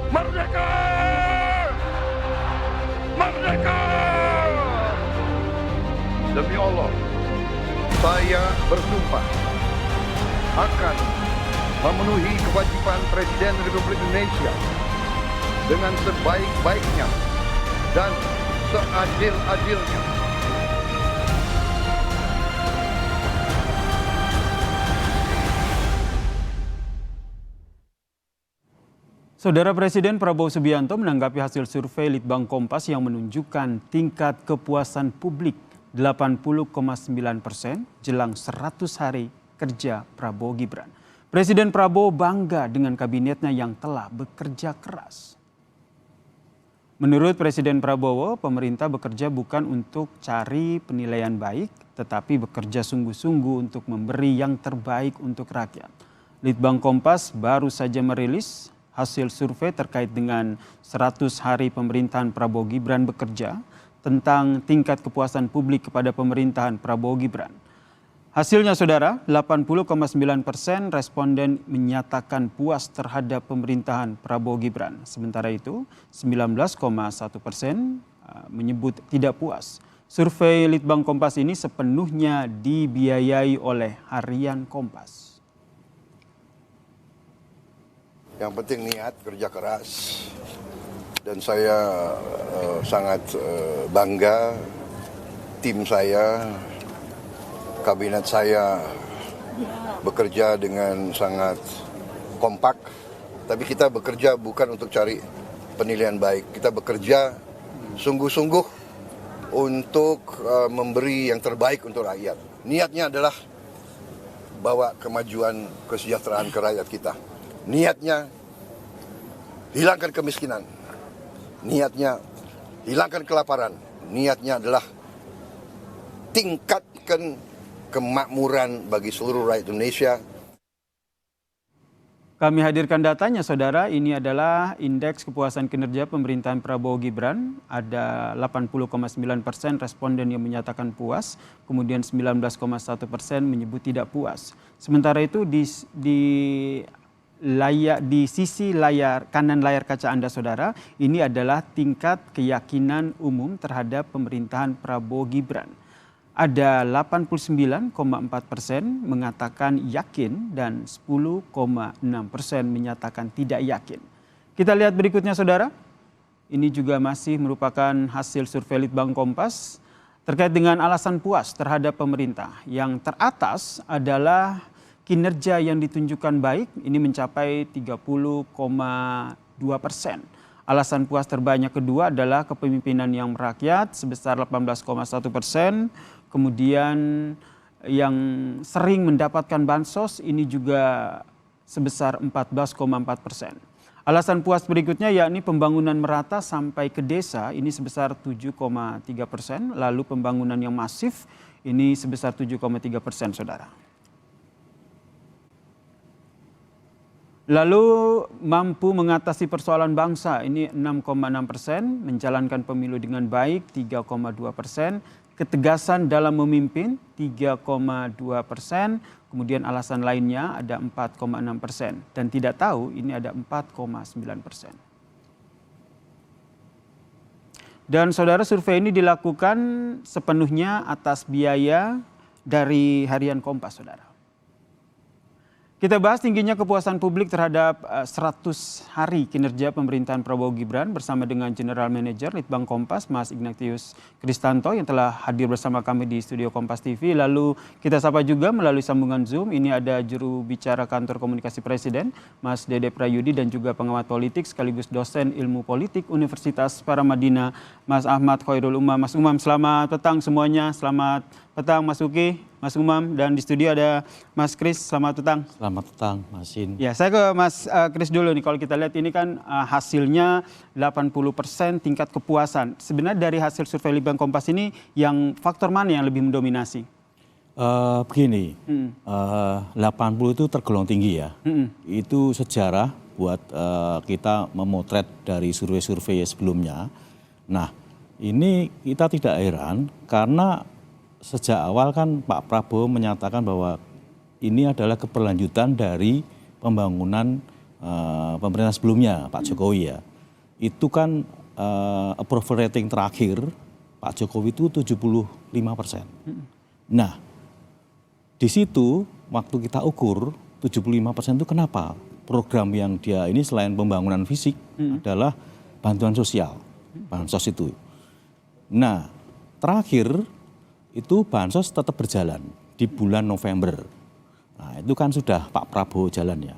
Merdeka! Merdeka! Demi Allah, saya bersumpah akan memenuhi kewajiban Presiden Republik Indonesia dengan sebaik-baiknya dan seadil-adilnya. Saudara Presiden Prabowo Subianto menanggapi hasil survei Litbang Kompas yang menunjukkan tingkat kepuasan publik 80,9% jelang 100 hari kerja Prabowo Gibran. Presiden Prabowo bangga dengan kabinetnya yang telah bekerja keras. Menurut Presiden Prabowo, pemerintah bekerja bukan untuk cari penilaian baik, tetapi bekerja sungguh-sungguh untuk memberi yang terbaik untuk rakyat. Litbang Kompas baru saja merilis hasil survei terkait dengan 100 hari pemerintahan Prabowo Gibran bekerja tentang tingkat kepuasan publik kepada pemerintahan Prabowo Gibran. Hasilnya saudara, 80,9% responden menyatakan puas terhadap pemerintahan Prabowo Gibran. Sementara itu 19,1% menyebut tidak puas. Survei Litbang Kompas ini sepenuhnya dibiayai oleh Harian Kompas. Yang penting niat, kerja keras, dan saya sangat bangga tim saya, kabinet saya bekerja dengan sangat kompak. Tapi kita bekerja bukan untuk cari penilaian baik, kita bekerja sungguh-sungguh untuk memberi yang terbaik untuk rakyat. Niatnya adalah bawa kemajuan kesejahteraan ke rakyat kita. Niatnya hilangkan kemiskinan, niatnya hilangkan kelaparan, niatnya adalah tingkatkan kemakmuran bagi seluruh rakyat Indonesia. Kami hadirkan datanya saudara, ini adalah indeks kepuasan kinerja pemerintahan Prabowo Gibran. Ada 80,9% responden yang menyatakan puas, kemudian 19,1% menyebut tidak puas. Sementara itu di sisi layar kanan layar kaca Anda saudara, ini adalah tingkat keyakinan umum terhadap pemerintahan Prabowo Gibran. Ada 89,4% mengatakan yakin dan 10,6% menyatakan tidak yakin. Kita lihat berikutnya saudara. Ini juga masih merupakan hasil survei Litbang Kompas terkait dengan alasan puas terhadap pemerintah. Yang teratas adalah kinerja yang ditunjukkan baik, ini mencapai 30,2%. Alasan puas terbanyak kedua adalah kepemimpinan yang merakyat sebesar 18,1%. Kemudian yang sering mendapatkan bansos ini juga sebesar 14,4%. Alasan puas berikutnya yakni pembangunan merata sampai ke desa ini sebesar 7,3%. Lalu pembangunan yang masif ini sebesar 7,3% saudara. Lalu mampu mengatasi persoalan bangsa ini 6,6%, menjalankan pemilu dengan baik 3,2%, ketegasan dalam memimpin 3,2%, kemudian alasan lainnya ada 4,6% dan tidak tahu ini ada 4,9%. Dan saudara survei ini dilakukan sepenuhnya atas biaya dari Harian Kompas saudara. Kita bahas tingginya kepuasan publik terhadap 100 hari kinerja pemerintahan Prabowo Gibran bersama dengan General Manager Litbang Kompas, Mas Ignatius Kristanto yang telah hadir bersama kami di studio Kompas TV. Lalu kita sapa juga melalui sambungan Zoom, ini ada juru bicara kantor komunikasi Presiden, Mas Dede Prayudi, dan juga pengamat politik sekaligus dosen ilmu politik Universitas Paramadina, Mas Ahmad Khairul Umam. Mas Umam, selamat petang semuanya, selamat petang Mas Uki, Mas Umam, dan di studio ada Mas Kris. Selamat petang. Selamat petang, Mas Sin. Ya, saya ke Mas Kris dulu nih. Kalau kita lihat ini kan hasilnya 80% tingkat kepuasan. Sebenarnya dari hasil survei Litbang Kompas ini yang faktor mana yang lebih mendominasi? Begini, 80 itu tergolong tinggi ya. Itu sejarah buat kita memotret dari survei-survei sebelumnya. Nah, ini kita tidak heran karena sejak awal kan Pak Prabowo menyatakan bahwa ini adalah keberlanjutan dari pembangunan pemerintah sebelumnya Pak Jokowi ya, itu kan approval rating terakhir Pak Jokowi itu 75%. Nah, di situ waktu kita ukur 75% itu kenapa? Program yang dia ini selain pembangunan fisik adalah bantuan sosial, bansos itu. Nah, terakhir itu bansos tetap berjalan di bulan November. Nah, itu kan sudah Pak Prabowo jalan ya.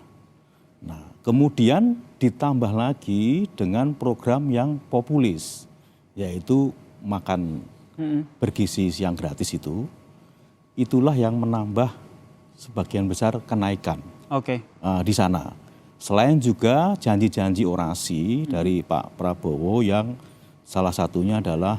Nah, kemudian ditambah lagi dengan program yang populis, yaitu makan bergizi siang gratis itu. Itulah yang menambah sebagian besar kenaikan di sana. Selain juga janji-janji orasi dari Pak Prabowo yang salah satunya adalah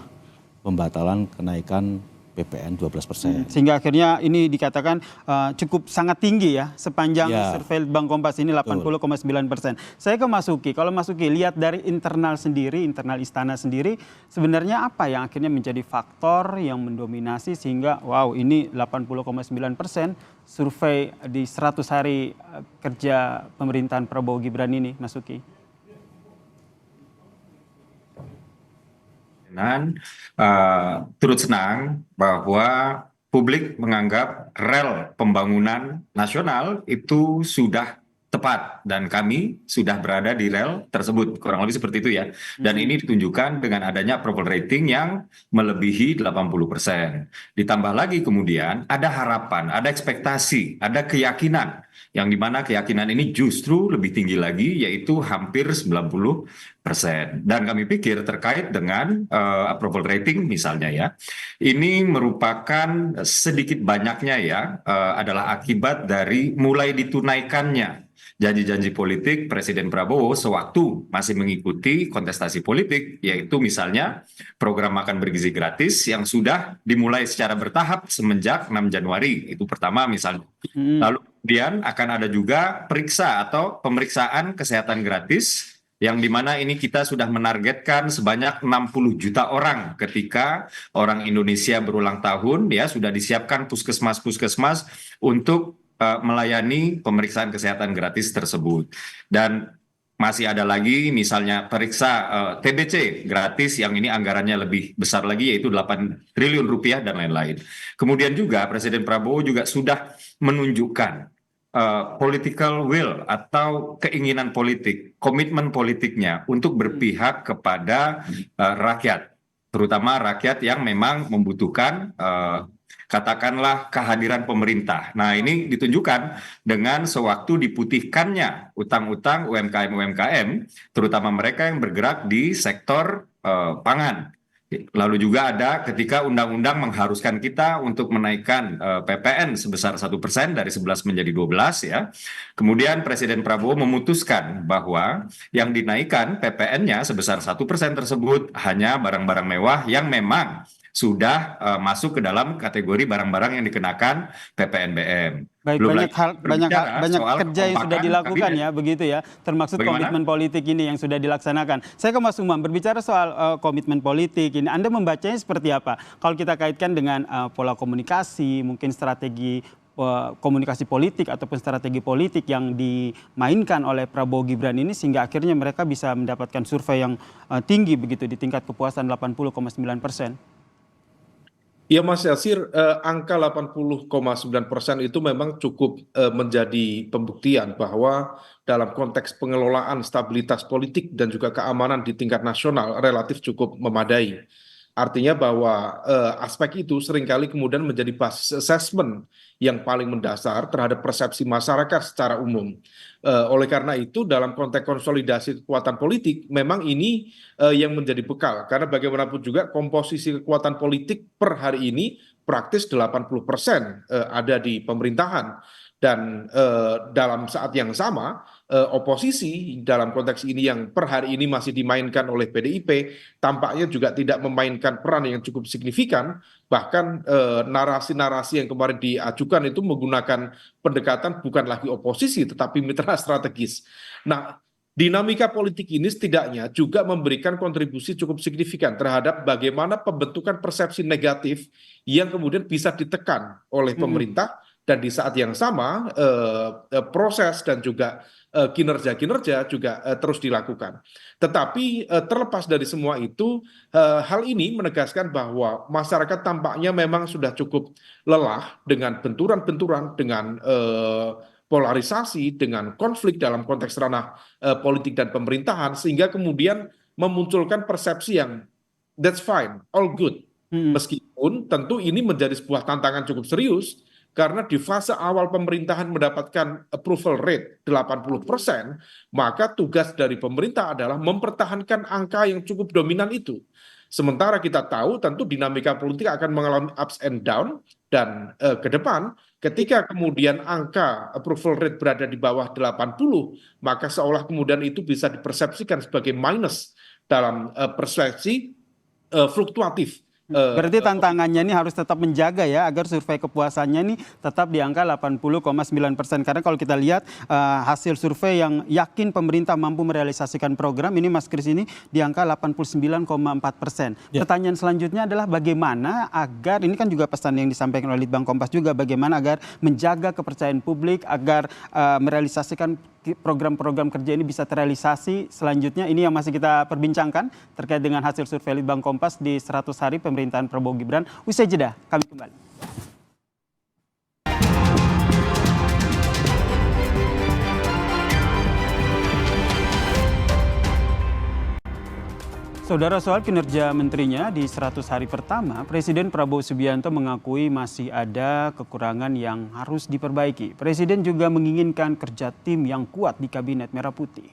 pembatalan kenaikan PPN 12%. Sehingga akhirnya ini dikatakan cukup sangat tinggi ya sepanjang survei Bank Kompas ini 80,9%. Saya ke Mas Uki. Kalau Mas Uki lihat dari internal sendiri, internal istana sendiri, sebenarnya apa yang akhirnya menjadi faktor yang mendominasi sehingga wow ini 80,9% survei di 100 hari kerja pemerintahan Prabowo Gibran ini, Mas Uki? Dan turut senang bahwa publik menganggap rel pembangunan nasional itu sudah tepat dan kami sudah berada di rel tersebut, kurang lebih seperti itu ya. Dan ini ditunjukkan dengan adanya approval rating yang melebihi 80%. Ditambah lagi kemudian ada harapan, ada ekspektasi, ada keyakinan yang dimana keyakinan ini justru lebih tinggi lagi yaitu hampir 90%. Dan kami pikir terkait dengan approval rating misalnya ya, ini merupakan sedikit banyaknya ya adalah akibat dari mulai ditunaikannya janji-janji politik Presiden Prabowo sewaktu masih mengikuti kontestasi politik, yaitu misalnya program makan bergizi gratis yang sudah dimulai secara bertahap semenjak 6 Januari, itu pertama misalnya. Lalu kemudian akan ada juga periksa atau pemeriksaan kesehatan gratis, yang dimana ini kita sudah menargetkan sebanyak 60 juta orang ketika orang Indonesia berulang tahun, ya sudah disiapkan puskesmas-puskesmas untuk melayani pemeriksaan kesehatan gratis tersebut. Dan masih ada lagi misalnya periksa TBC gratis yang ini anggarannya lebih besar lagi yaitu 8 triliun rupiah dan lain-lain. Kemudian juga Presiden Prabowo juga sudah menunjukkan political will atau keinginan politik, komitmen politiknya untuk berpihak kepada rakyat, terutama rakyat yang memang membutuhkan katakanlah kehadiran pemerintah. Nah, ini ditunjukkan dengan sewaktu diputihkannya utang-utang UMKM-UMKM, terutama mereka yang bergerak di sektor pangan. Lalu juga ada ketika undang-undang mengharuskan kita untuk menaikkan PPN sebesar 1% dari 11 menjadi 12 ya. Kemudian Presiden Prabowo memutuskan bahwa yang dinaikkan PPN-nya sebesar 1% tersebut hanya barang-barang mewah yang memang sudah masuk ke dalam kategori barang-barang yang dikenakan PPNBM. Baik, banyak kerja yang sudah dilakukan kabinet. Ya, begitu ya, termasuk komitmen politik ini yang sudah dilaksanakan. Saya ke Mas Umam, berbicara soal komitmen politik ini, Anda membacanya seperti apa? Kalau kita kaitkan dengan pola komunikasi, mungkin strategi komunikasi politik ataupun strategi politik yang dimainkan oleh Prabowo Gibran ini sehingga akhirnya mereka bisa mendapatkan survei yang tinggi begitu di tingkat kepuasan 80,9%. Ya Mas Yasir, angka 80,9% itu memang cukup menjadi pembuktian bahwa dalam konteks pengelolaan stabilitas politik dan juga keamanan di tingkat nasional relatif cukup memadai. Artinya bahwa aspek itu seringkali kemudian menjadi basis assessment yang paling mendasar terhadap persepsi masyarakat secara umum. Oleh karena itu dalam konteks konsolidasi kekuatan politik memang ini yang menjadi bekal. Karena bagaimanapun juga komposisi kekuatan politik per hari ini praktis 80% ada di pemerintahan. Dan dalam saat yang sama oposisi dalam konteks ini yang per hari ini masih dimainkan oleh PDIP tampaknya juga tidak memainkan peran yang cukup signifikan. Bahkan narasi-narasi yang kemarin diajukan itu menggunakan pendekatan bukan lagi oposisi tetapi mitra strategis. Nah, dinamika politik ini setidaknya juga memberikan kontribusi cukup signifikan terhadap bagaimana pembentukan persepsi negatif yang kemudian bisa ditekan oleh pemerintah dan di saat yang sama proses dan juga kinerja-kinerja juga terus dilakukan. Tetapi terlepas dari semua itu, hal ini menegaskan bahwa masyarakat tampaknya memang sudah cukup lelah dengan benturan-benturan, dengan polarisasi, dengan konflik dalam konteks ranah politik dan pemerintahan, sehingga kemudian memunculkan persepsi yang that's fine, all good. Meskipun tentu ini menjadi sebuah tantangan cukup serius, karena di fase awal pemerintahan mendapatkan approval rate 80%, maka tugas dari pemerintah adalah mempertahankan angka yang cukup dominan itu. Sementara kita tahu tentu dinamika politik akan mengalami ups and down, dan ke depan ketika kemudian angka approval rate berada di bawah 80, maka seolah kemudian itu bisa dipersepsikan sebagai minus dalam persepsi fluktuatif. Berarti tantangannya ini harus tetap menjaga ya agar survei kepuasannya ini tetap di angka 80,9%. Karena kalau kita lihat hasil survei yang yakin pemerintah mampu merealisasikan program ini, Mas Kris, ini di angka 89,4%. Ya. Pertanyaan selanjutnya adalah bagaimana agar, ini kan juga pesan yang disampaikan oleh Litbang Kompas juga, bagaimana agar menjaga kepercayaan publik, agar merealisasikan program-program kerja ini bisa terrealisasi selanjutnya. Ini yang masih kita perbincangkan terkait dengan hasil survei Litbang Kompas di 100 hari pemerintahan Prabowo Gibran. Usai jeda, kami kembali. Saudara, soal kinerja menterinya di 100 hari pertama, Presiden Prabowo Subianto mengakui masih ada kekurangan yang harus diperbaiki. Presiden juga menginginkan kerja tim yang kuat di Kabinet Merah Putih.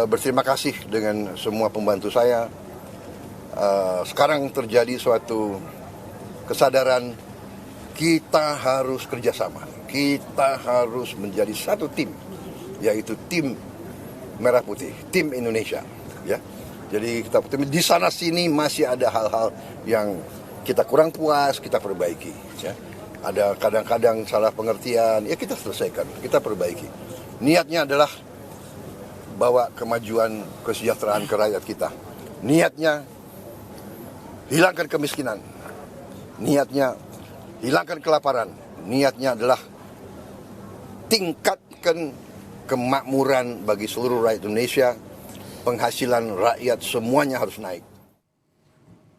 Berterima kasih dengan semua pembantu saya. Sekarang terjadi suatu kesadaran kita harus kerjasama. Kita harus menjadi satu tim, yaitu tim Merah Putih, tim Indonesia. Ya, jadi kita di sana sini masih ada hal-hal yang kita kurang puas, kita perbaiki. Ya. Ada kadang-kadang salah pengertian, ya kita selesaikan, kita perbaiki. Niatnya adalah bawa kemajuan, kesejahteraan ke rakyat kita. Niatnya hilangkan kemiskinan. Niatnya hilangkan kelaparan. Niatnya adalah tingkatkan kemakmuran bagi seluruh rakyat Indonesia. Penghasilan rakyat semuanya harus naik.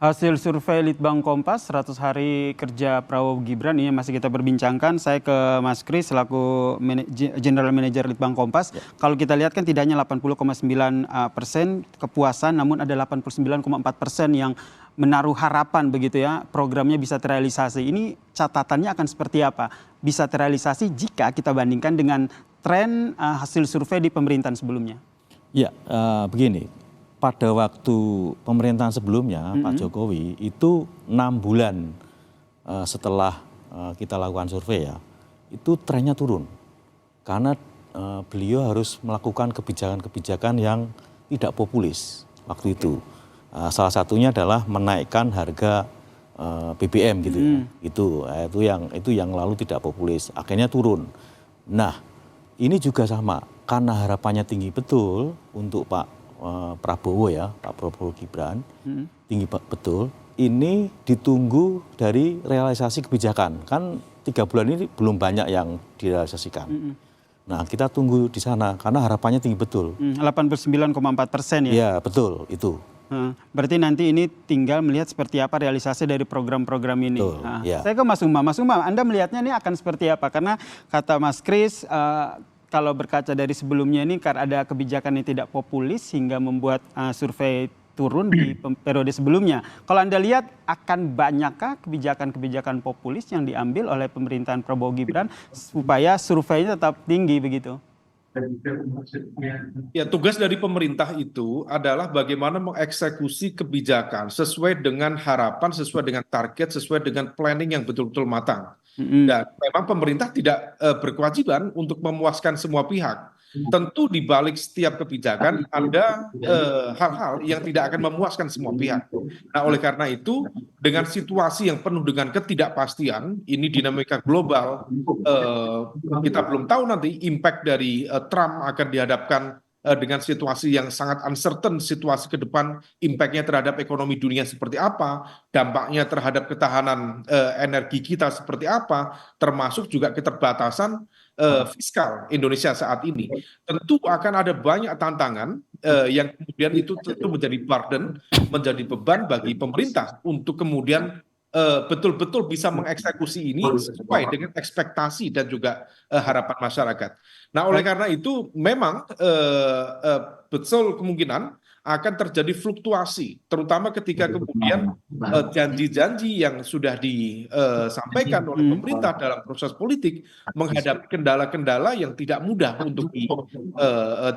Hasil survei Litbang Kompas 100 hari kerja Prabowo Gibran ini masih kita perbincangkan. Saya ke Mas Kris selaku General Manager Litbang Kompas. Ya. Kalau kita lihat kan tidak hanya 80,9% kepuasan, namun ada 89,4% yang menaruh harapan begitu ya, programnya bisa terrealisasi. Ini catatannya akan seperti apa? Bisa terrealisasi jika kita bandingkan dengan tren hasil survei di pemerintahan sebelumnya. Ya, begini, pada waktu pemerintahan sebelumnya Pak Jokowi itu 6 bulan setelah kita lakukan survei ya, itu trennya turun. Karena beliau harus melakukan kebijakan-kebijakan yang tidak populis waktu itu. Salah satunya adalah menaikkan harga BBM gitu ya. Itu yang lalu tidak populis, akhirnya turun. Nah, ini juga sama. Karena harapannya tinggi betul untuk Pak Prabowo ya, Pak Prabowo Gibran, tinggi betul. Ini ditunggu dari realisasi kebijakan. Kan 3 bulan ini belum banyak yang direalisasikan. Nah, kita tunggu di sana karena harapannya tinggi betul. 89,4% ya? Iya, betul itu. Berarti nanti ini tinggal melihat seperti apa realisasi dari program-program ini. Betul, ya. Saya ke Mas Umam. Mas Umam, Anda melihatnya ini akan seperti apa? Karena kata Mas Kris, kalau berkaca dari sebelumnya ini karena ada kebijakan yang tidak populis sehingga membuat survei turun di periode sebelumnya. Kalau Anda lihat akan banyakkah kebijakan-kebijakan populis yang diambil oleh pemerintahan Prabowo Gibran supaya surveinya tetap tinggi begitu? Ya, tugas dari pemerintah itu adalah bagaimana mengeksekusi kebijakan sesuai dengan harapan, sesuai dengan target, sesuai dengan planning yang betul-betul matang. Dan memang pemerintah tidak berkewajiban untuk memuaskan semua pihak. Tentu di balik setiap kebijakan ada hal-hal yang tidak akan memuaskan semua pihak. Nah, oleh karena itu, dengan situasi yang penuh dengan ketidakpastian, ini dinamika global, kita belum tahu nanti impact dari Trump akan dihadapkan dengan situasi yang sangat uncertain, situasi ke depan impact-nya terhadap ekonomi dunia seperti apa, dampaknya terhadap ketahanan energi kita seperti apa, termasuk juga keterbatasan fiskal Indonesia saat ini. Tentu akan ada banyak tantangan yang kemudian itu tentu menjadi burden, menjadi beban bagi pemerintah untuk kemudian betul-betul bisa mengeksekusi ini sesuai dengan ekspektasi dan juga harapan masyarakat. Nah, oleh karena itu memang betul kemungkinan akan terjadi fluktuasi, terutama ketika kemudian janji-janji yang sudah disampaikan oleh pemerintah dalam proses politik menghadapi kendala-kendala yang tidak mudah untuk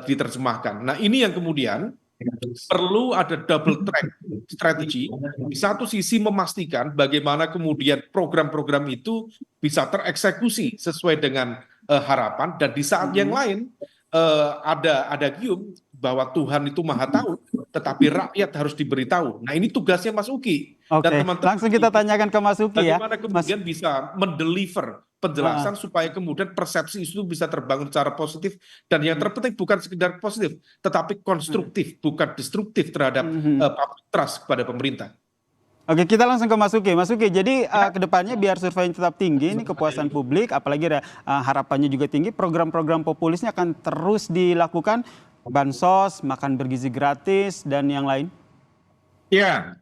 diterjemahkan. Nah, ini yang kemudian perlu ada double track strategi. Di satu sisi memastikan bagaimana kemudian program-program itu bisa tereksekusi sesuai dengan harapan, dan di saat yang lain ada gium bahwa Tuhan itu maha tahu, tetapi rakyat harus diberitahu. Nah, ini tugasnya Mas Uki. Oke, Dan teman-teman langsung kita tanyakan ke Mas Uki ya. bagaimana kemudian bisa mendeliver penjelasan supaya kemudian persepsi itu bisa terbangun secara positif, dan yang terpenting bukan sekedar positif tetapi konstruktif, bukan destruktif terhadap public trust kepada pemerintah. Oke, kita langsung ke Mas Uki. Mas Uki, jadi kedepannya biar surveinya tetap tinggi, ini kepuasan publik, apalagi harapannya juga tinggi, program-program populisnya akan terus dilakukan, bansos, makan bergizi gratis, dan yang lain? Ya,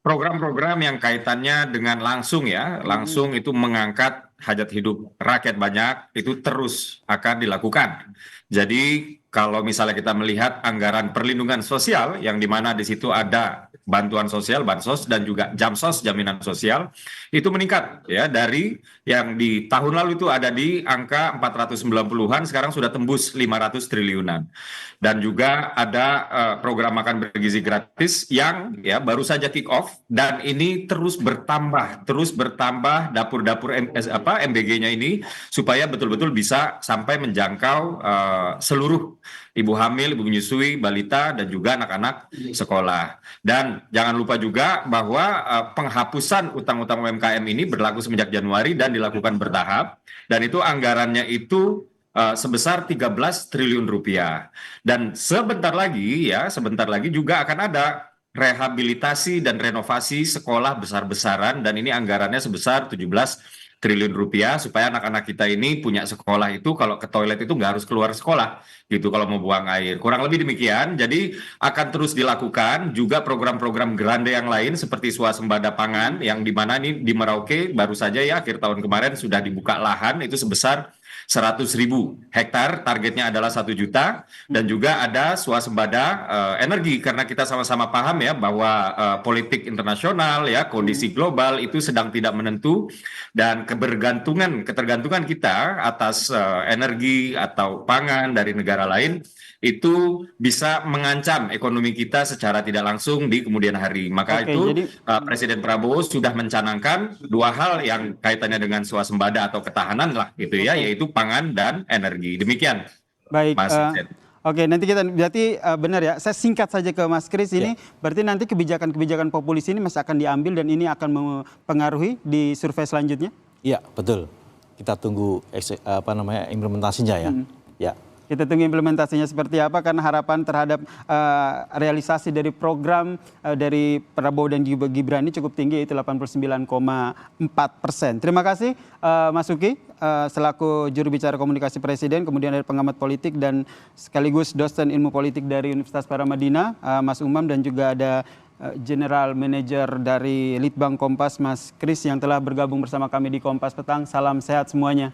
program-program yang kaitannya dengan langsung langsung itu mengangkat hajat hidup rakyat banyak, itu terus akan dilakukan. Jadi kalau misalnya kita melihat anggaran perlindungan sosial, yang dimana di situ ada bantuan sosial, bansos, dan juga jamsos, jaminan sosial, itu meningkat ya, dari yang di tahun lalu itu ada di angka 490-an, sekarang sudah tembus 500 triliunan. Dan juga ada program makan bergizi gratis yang ya baru saja kick off, dan ini terus bertambah dapur-dapur MBG-nya ini supaya betul-betul bisa sampai menjangkau seluruh ibu hamil, ibu menyusui, balita, dan juga anak-anak sekolah. Dan jangan lupa juga bahwa penghapusan utang-utang UMKM ini berlaku semenjak Januari dan dilakukan bertahap, dan itu anggarannya itu sebesar 13 triliun rupiah. Dan sebentar lagi juga akan ada rehabilitasi dan renovasi sekolah besar-besaran, dan ini anggarannya sebesar 17 triliun rupiah supaya anak-anak kita ini punya sekolah itu kalau ke toilet itu nggak harus keluar sekolah gitu kalau mau buang air. Kurang lebih demikian. Jadi akan terus dilakukan juga program-program grande yang lain seperti swasembada pangan, yang dimana ini di Merauke baru saja ya akhir tahun kemarin sudah dibuka lahan itu sebesar 100.000 hektar, targetnya adalah 1 juta, dan juga ada swasembada energi, karena kita sama-sama paham ya bahwa politik internasional ya, kondisi global itu sedang tidak menentu, dan ketergantungan kita atas energi atau pangan dari negara lain itu bisa mengancam ekonomi kita secara tidak langsung di kemudian hari. Maka Presiden Prabowo sudah mencanangkan 2 hal yang kaitannya dengan swasembada atau ketahanan lah gitu ya, yaitu pangan dan energi. Demikian. Baik. Mas Oke, nanti kita berarti benar ya. Saya singkat saja ke Mas Kris ini. Berarti nanti kebijakan-kebijakan populis ini masih akan diambil dan ini akan mempengaruhi di survei selanjutnya? Iya, betul. Kita tunggu implementasinya ya. Ya. Kita tunggu implementasinya seperti apa, karena harapan terhadap realisasi dari program dari Prabowo dan Gibran ini cukup tinggi, yaitu 89,4%. Terima kasih Mas Uki selaku juru bicara komunikasi Presiden, kemudian dari pengamat politik dan sekaligus dosen ilmu politik dari Universitas Paramadina, Mas Umam, dan juga ada General Manager dari Litbang Kompas, Mas Kris, yang telah bergabung bersama kami di Kompas Petang. Salam sehat semuanya.